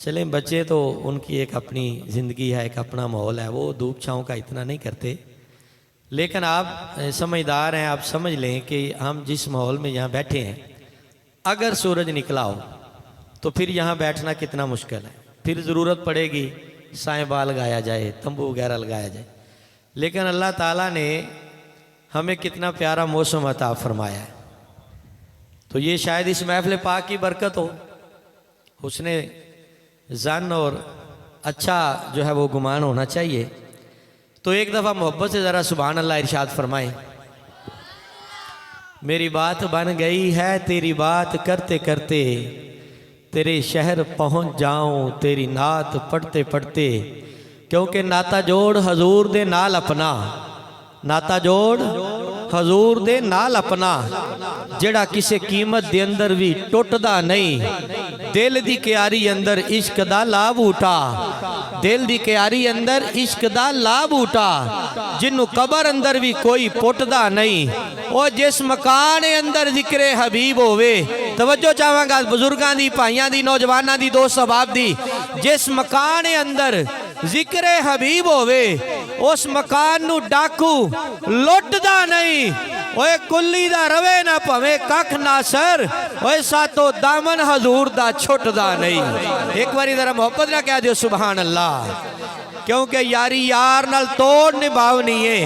चलें, बच्चे तो उनकी एक अपनी ज़िंदगी है, एक अपना माहौल है, वो धूप छाँव का इतना नहीं करते। लेकिन आप समझदार हैं, आप समझ लें कि हम जिस माहौल में यहाँ बैठे हैं, अगर सूरज निकला हो तो फिर यहाँ बैठना कितना मुश्किल है। फिर ज़रूरत पड़ेगी साइबा लगाया जाए, तंबू वगैरह लगाया जाए। लेकिन अल्लाह ताला ने हमें कितना प्यारा मौसम अता फरमाया है। तो ये शायद इस महफिल पाक की बरकत हो, उसने ज़न और अच्छा जो है वो गुमान होना चाहिए। तो एक दफ़ा मोहब्बत से ज़रा सुभान अल्लाह इरशाद फरमाएं। मेरी बात बन गई है तेरी बात करते करते, तेरे शहर पहुंच जाऊं तेरी नात पढ़ते पढ़ते। क्योंकि नाता जोड़ हजूर दे नाल अपना, नाता जोड़ हजूर दे नाल अपना, जेड़ा किसी कीमत दे अंदर भी टुटदा नहीं। दिल दी क्यारी अंदर इश्क दा ला बूटा, दिल दी क्यारी अंदर इश्क दा ला बूटा, जिन्नू कबर अंदर भी कोई पुटदा नहीं। और जिस मकान अंदर जिक्रे हबीब होवे, तवज्जो चाहांगा बुजुर्गां दी, भाइयां दी, नौजवानां दी, दोस्त अहबाब दी, जिस मकान अंदर जिक्रे हबीब होवे उस मकान नू डाकू लुटदा नहीं। ओए कुल्ली दा रवे ना भवे कख ना सर, ओए सातो दामन हजूर दा छुटदा नहीं। एक बारी जरा मोहब्बत ना कह दियो सुभान अल्लाह। क्योंकि यारी यार नाल तोड़ निभावनी है,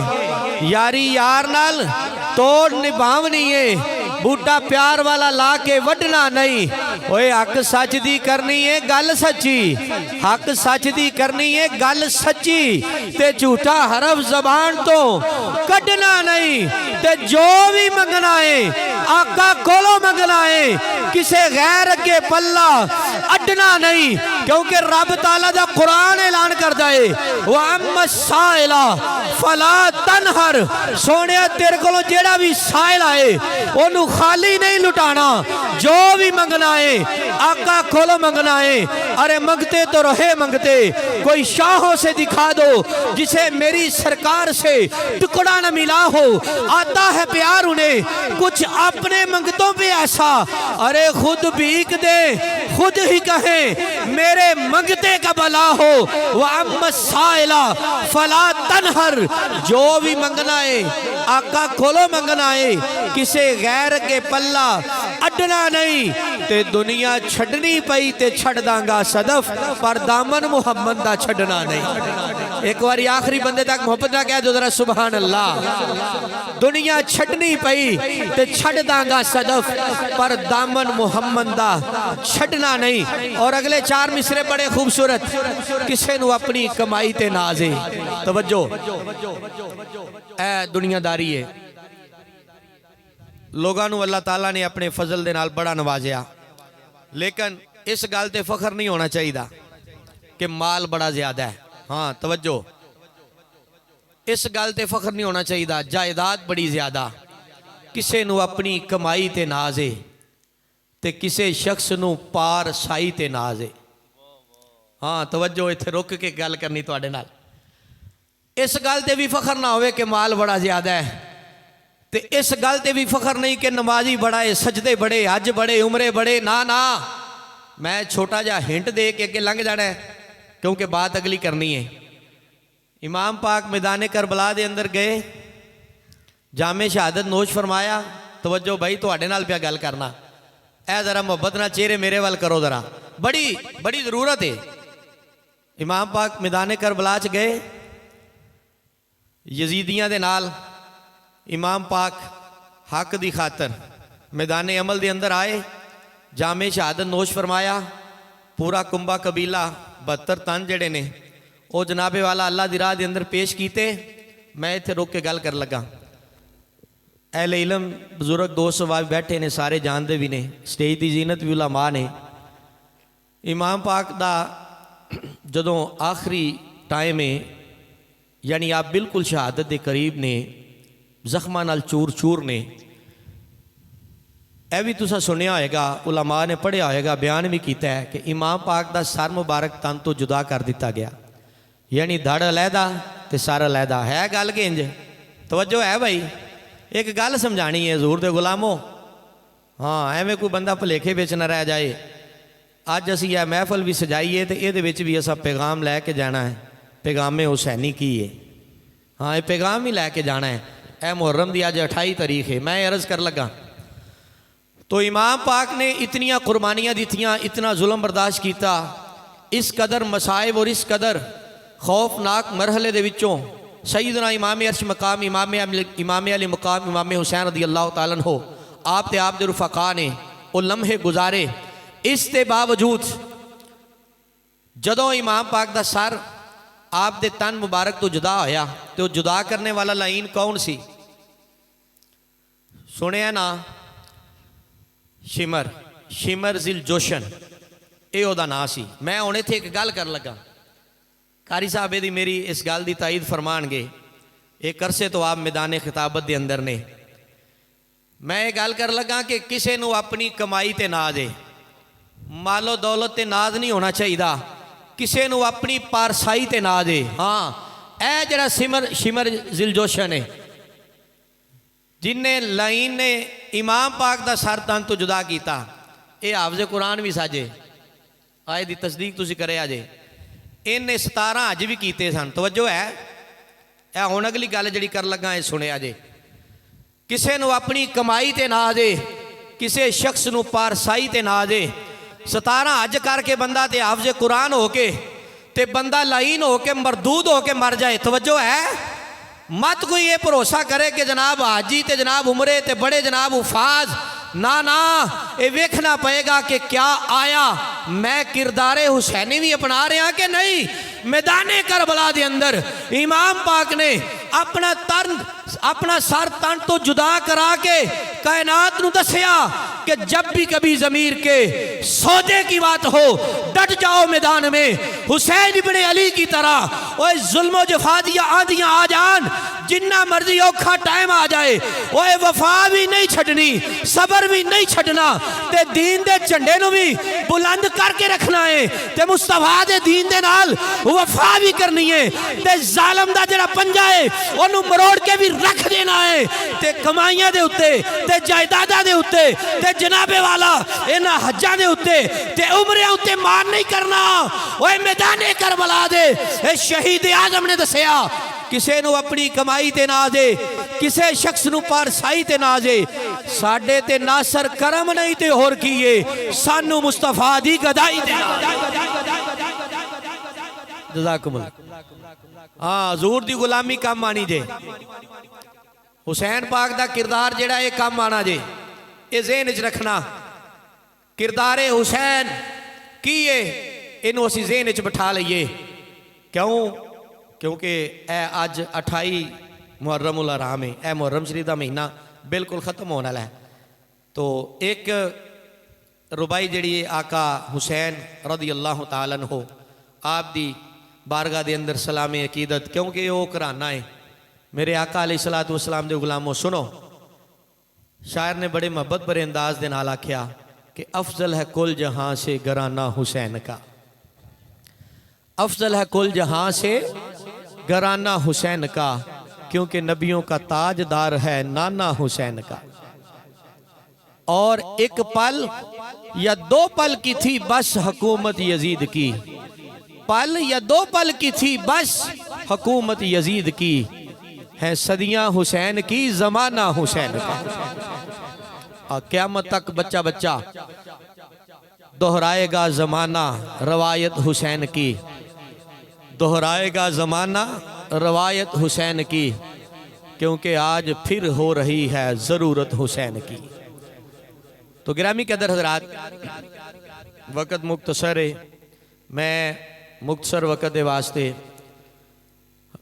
यारी यार नाल तोड़ निभावनी है। बूटा प्यार वाला ला के वडना नहीं। ओए हक सच दी करनी है गल सच्ची, हक सच दी करनी है गल सच्ची, ते झूठा हरफ जबान तो कढ़ना नहीं। ते जो भी मंगना है आका कोलो मंगना है, किसे गैर अगे पल्ला अड्डना नहीं। क्योंकि रब ताला दा कुरान ऐलान करदा है, वा अम्मा साइला फला तनहर, सोने तेरे को जेड़ा भी साइल आए ओनू खाली नहीं लुटाना। जो भी मंगना है आका खोलो मंगना है। अरे मंगते तो रहे मंगते, कोई शाहों से दिखा दो जिसे मेरी सरकार से टुकड़ा न मिला हो। आता है प्यार उन्हें कुछ अपने मंगतों पे ऐसा, अरे खुद भीख दे खुद ही कहे मेरे मंगते का भला हो। वह अम्मा साइला फला तनहर, जो भी मंगना है आका खोलो मंगना है, किसे गैर के पल्ला अड्डना नहीं। ते दुनिया छड़नी पई ते छड़ दांगा सदफ, पर दामन मुहम्मद दा छड़ना नहीं। एक बार आखिरी बंदे तक मोहब्बत ना कह दो जरा सुभान अल्लाह। दुनिया छड़नी पई ते छड़ दांगा सदफ, पर दामन मुहम्मद दा छड़ना नहीं। और अगले चार मिसरे बड़े खूबसूरत, किसे नु अपनी कमाई ते नाजे। तवज्जो ए दुनियादारी है। लोगों को अल्लाह ताला ने अपने फजल दे नाल बड़ा नवाजिया, लेकिन इस गल ते फखर नहीं होना चाहिए कि माल बड़ा ज्यादा है। हाँ तवज्जो, इस गल ते फखर नहीं होना चाहिए जायदाद बड़ी ज्यादा। किसे नू अपनी कमाई ते नाजे ते किसे शख्स नू पार साई ते नाजे। हाँ तवज्जो, इत्थे रुक के गल करनी तुहाडे नाल। इस गल ते भी फखर ना होवे कि माल बड़ा ज्यादा है, ते इस गल ते भी फखर नहीं कि नमाजी बड़ा है, सजदे बड़े, हज बड़े, उमरे बड़े। ना ना, मैं छोटा जा हिंट दे के अगे लंघ जाना है, क्योंकि बात अगली करनी है। इमाम पाक मैदान करबला दे अंदर गए, जामे शहादत नोश फरमाया। तवज्जो भाई, तुहाडे नाल पिया गल करना, ऐ जरा मोहब्बत ना चेहरे मेरे वाल करो जरा, बड़ी बड़ी जरूरत है। इमाम पाक मैदान करबला च गए, यजीदियां दे नाल इमाम पाक हक दी खातर मैदान अमल दे अंदर आए, जामे शहादत नोश फरमाया। पूरा कुंबा कबीला 72 तन जेड़े ने वो जनाबे वाला अल्लाह दी राह दे अंदर पेश कीते। मैं इत्थे रोक के गल कर लगा। अहले इलम बुजुर्ग दोस्त सवाब बैठे ने, सारे जानते भी ने, स्टेज की जीनत भी उलमा ने। इमाम पाक दा जदों आखिरी टाइम है, यानी आप बिल्कुल शहादत के करीब ने, जख्मां नाल चूर चूर ने। यह भी तुसा सुनिया होगा, उलमा ने पढ़िया होगा, बयान भी किया है कि इमाम पाक दा सर मुबारक तन तो जुदा कर दिता गया, यानी धड़ अलहदा ते सर अलहदा। है गल कि इंज? तवज्जो है भाई, एक गल समझानी है हजूर दे गुलामों। हाँ, एवें कोई बंदा भुलेखे विच न रह जाए। अज असी यह महफल भी सजाईए तो ये भी असा पैगाम लैके जाना है। पैगामे हुसैनी की है। हाँ, ये पैगाम ही लैके जाना है। यह मुहर्रम की अज 28 तारीख है। मैं अर्ज़ कर लगा तो इमाम पाक ने इतनियाँ कुर्बानियाँ दित्तियाँ, इतना जुल्म बर्दाश्त किया, इस कदर मसाइब और इस कदर खौफनाक मरहले दे विचों सईदना इमाम अर्श मकाम इमाम अली मकाम इमाम हुसैन रदी अल्लाह तआला अन्हु आप ते आप दे रुफका ने वो लम्हे गुजारे। इस दे बावजूद जदों इमाम पाक दा सर आप दे तन मुबारक तो जुदा होया तो जुदा करने वाला लाइन कौन सी? सुनिया ना? शिमर, शिमर जिल जोशन, ये ओदा नाम सी। मैं हुण इत्थे एक गल कर लगा, कारी साहब यदि मेरी इस गल की ताईद फरमानगे, एक अरसे तो आप मैदान खिताबत के अंदर ने। मैं ये गल कर लगा कि किसी को अपनी कमाई ते नाज है, मालो दौलत ते नाज नहीं होना चाहिए, किसी को अपनी पारसाई ते नाज है। हाँ, यह जरा शिमर जिल जोशन है, जिन्हें लाइन ने इमाम पाक का सर तन तो जुदा किया, ये हाफज़े कुरान भी साजे, आए दी तस्दीक तुसी करे अजे। इन्हें 17 अज भी किए सन। तवज्जो है, यह हुण अगली गल जी कर लगा है, सुनिया जे। किसी को अपनी कमाई ते ना दे, किसी शख्स को पारसाई ते ना दे। 17 अज करके बंदा ते हाफज़े कुरान होके ते बंदा लाइन होके मरदूद होके मर जाए। तवज्जो है, मत कोई ये भरोसा करे कि जनाब हाजी ते जनाब उमरे ते बड़े जनाब उफाज, ना ना, ये वेखना पएगा कि क्या आया मैं किरदारे हुसैनी भी अपना रहा कि नहीं। मैदाने करबला दे अंदर इमाम पाक ने अपना सर तन तो जुदा करा के कायनात नू दसिया कि जब भी कभी ज़मीर के सौदे की बात हो डट जाओ मैदान में। हुसैन इब्ने अली की तरह ओए जुल्म जफा दिया आंधियां आ जान, जिन्ना मर्जी औखा टाइम आ जाए, ओए वफा भी नहीं छड़नी, सबर भी नहीं छड़ना, ते दीन दे झंडे नू भी बुलंद करके रखना है, ते मुस्तफा दे दीन दे नाल वफा भी करनी है, ते जालम दा जड़ा पंजा है ओनू मरोड़ के भी रख देना है, ते कमाइयां दे उत्ते ते जायदादा दे उत्ते ते जनाबे वाला इन्हां हज्जां दे उत्ते ते उमरियां उत्ते मार नहीं करना। ओए मैदाने करबला दे ए शहीद आजम ने दसिया, किसी को अपनी कमाई ते ना दे, किसी शख्स को पारसाई ते ना दे। साडे ते नासर करम नहीं ते होर कीए, सानू मुस्तफा दी गदाई दे। हाँ, हजूर दी गुलामी कम आनी जे, हुसैन पाक दा किरदार जेड़ा ये कम आना जे, ये ज़हन च रखना। किरदारे हुसैन की है, इनू असी ज़हन च बिठा लईए। क्यों? क्योंकि अज 28 मुहर्रम उल हराम है, यह मुहर्रम शरीफ का महीना बिल्कुल ख़त्म होने वाला है। तो एक रुबाई जी आका हुसैन रदी अल्लाह तआला अन्हु आप दी बारगाह के अंदर सलामे अकीदत, क्योंकि वो घराना है मेरे आका अलैहिस्सलातु वस्सलाम दे गुलामों। सुनो, शायर ने बड़े मोहब्बत भरे अंदाज दे नाल आख्या कि अफजल है कुल जहां से घराना हुसैन का, अफजल है कुल जहां से घराना हुसैन का, क्योंकि नबियों का ताजदार है नाना हुसैन का। और एक पल या 2 पल की थी बस हुकूमत यजीद की, पल या 2 पल की थी बस हुकूमत यजीद की, है सदियां हुसैन की जमाना हुसैन का। क़यामत तक बच्चा बच्चा दोहराएगा जमाना रवायत हुसैन की, दोहराएगा ज़माना रवायत हुसैन की, क्योंकि आज फिर हो रही है ज़रूरत हुसैन की। तो गिरामी कदर हज़रात, वक़्त मुख्तसर है, मैं मुख्तसर वक़्त के वास्ते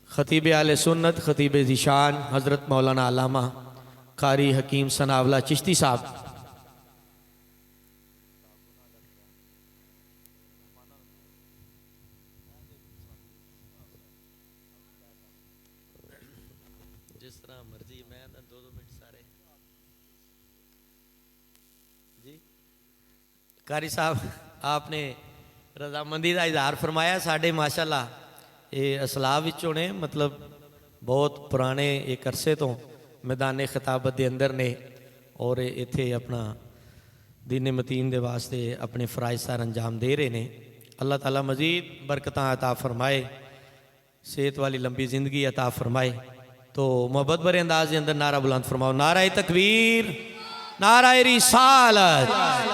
ख़तीब आले सुन्नत ख़तीब ज़ीशान हज़रत मौलाना अल्लामा कारी हकीम सनावला चिश्ती साहब जिस तरह मर्जी, मैं 2-2 मिनट सारे जी। कारी साहब आपने रजामंदी का इजहार फरमाया। साढ़े माशाल्लाह ये असलाब विचों ने, मतलब बहुत पुराने एक अरसे तो मैदान खिताबत के अंदर ने, और इत्थे अपना दीन मतीन दे वास्ते अपने फ़राइज़ सार अंजाम दे रहे हैं। अल्लाह ताला मज़ीद बरकतां अता फरमाए, सेहत वाली लंबी ज़िंदगी अता फरमाए। तो मोहब्बत भरे अंदाज के अंदर नारा बुलंद फरमाओ, नाराए तकबीर, नाराए रिसालत,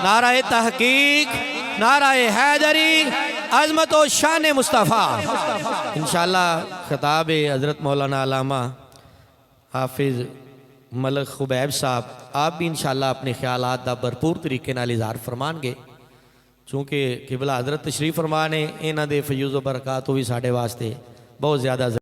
नाराए तहकीक, नाराए हैदरी, अज़मत व शान मुस्तफ़ा। इंशाअल्लाह खिताब हज़रत मौलाना अल्लामा हाफिज़ मलक खुबैब साहब आप भी इंशाअल्लाह अपने ख्यालात दा भरपूर तरीके नाल इज़हार फरमानगे, चूँकि किबला हज़रत तशरीफ फरमा ने इन्हां दे फयूज़ व बरकात भी साढ़े वास्ते बहुत ज़्यादा